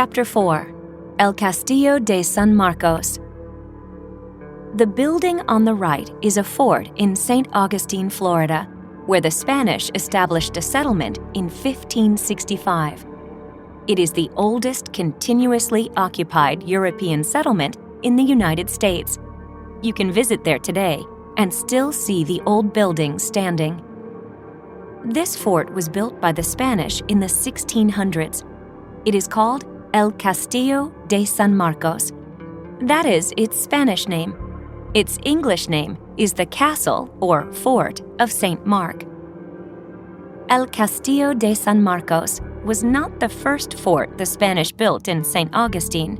Chapter 4. El Castillo de San Marcos. The building on the right is a fort in St. Augustine, Florida, where the Spanish established a settlement in 1565. It is the oldest continuously occupied European settlement in the United States. You can visit there today and still see the old buildings standing. This fort was built by the Spanish in the 1600s. It is called El Castillo de San Marcos. That is its Spanish name. Its English name is the Castle or Fort of St. Mark. El Castillo de San Marcos was not the first fort the Spanish built in St. Augustine.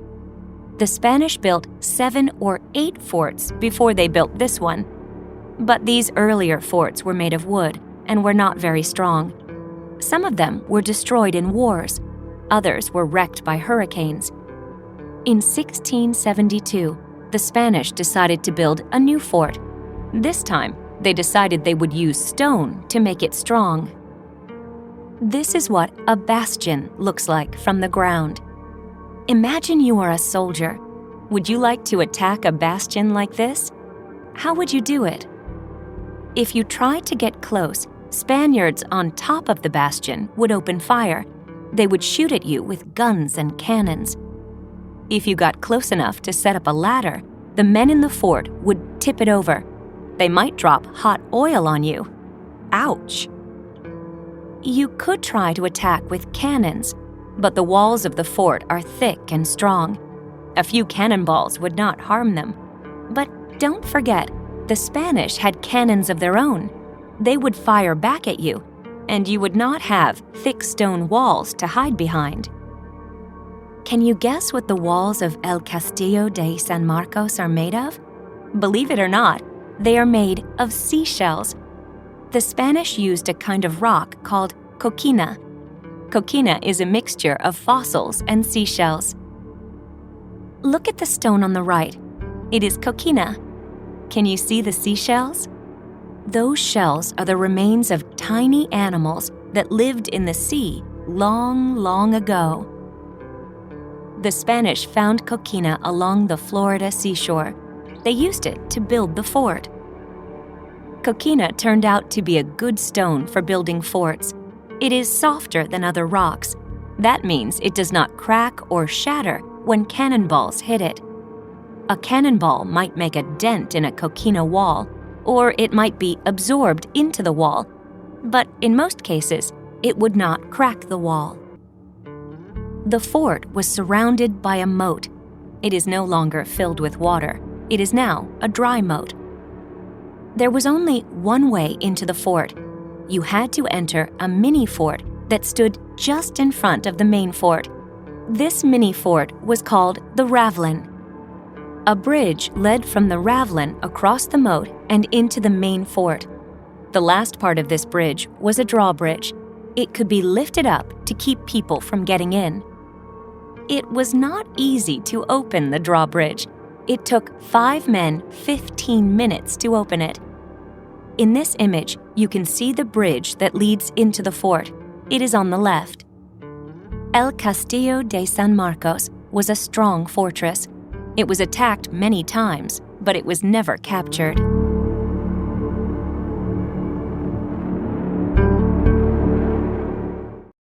The Spanish built 7 or 8 forts before they built this one. But these earlier forts were made of wood and were not very strong. Some of them were destroyed in wars. Others were wrecked by hurricanes. In 1672, the Spanish decided to build a new fort. This time, they decided they would use stone to make it strong. This is what a bastion looks like from the ground. Imagine you are a soldier. Would you like to attack a bastion like this? How would you do it? If you tried to get close, Spaniards on top of the bastion would open fire. They would shoot at you with guns and cannons. If you got close enough to set up a ladder, the men in the fort would tip it over. They might drop hot oil on you. Ouch! You could try to attack with cannons, but the walls of the fort are thick and strong. A few cannonballs would not harm them. But don't forget, the Spanish had cannons of their own. They would fire back at you, and you would not have thick stone walls to hide behind. Can you guess what the walls of El Castillo de San Marcos are made of? Believe it or not, they are made of seashells. The Spanish used a kind of rock called coquina. Coquina is a mixture of fossils and seashells. Look at the stone on the right. It is coquina. Can you see the seashells? Those shells are the remains of tiny animals that lived in the sea long, long ago. The Spanish found coquina along the Florida seashore. They used it to build the fort. Coquina turned out to be a good stone for building forts. It is softer than other rocks. That means it does not crack or shatter when cannonballs hit it. A cannonball might make a dent in a coquina wall, or it might be absorbed into the wall, but in most cases, it would not crack the wall. The fort was surrounded by a moat. It is no longer filled with water. It is now a dry moat. There was only one way into the fort. You had to enter a mini fort that stood just in front of the main fort. This mini fort was called the Ravelin. A bridge led from the Ravelin across the moat and into the main fort. The last part of this bridge was a drawbridge. It could be lifted up to keep people from getting in. It was not easy to open the drawbridge. It took 5 men 15 minutes to open it. In this image, you can see the bridge that leads into the fort. It is on the left. El Castillo de San Marcos was a strong fortress. It was attacked many times, but it was never captured.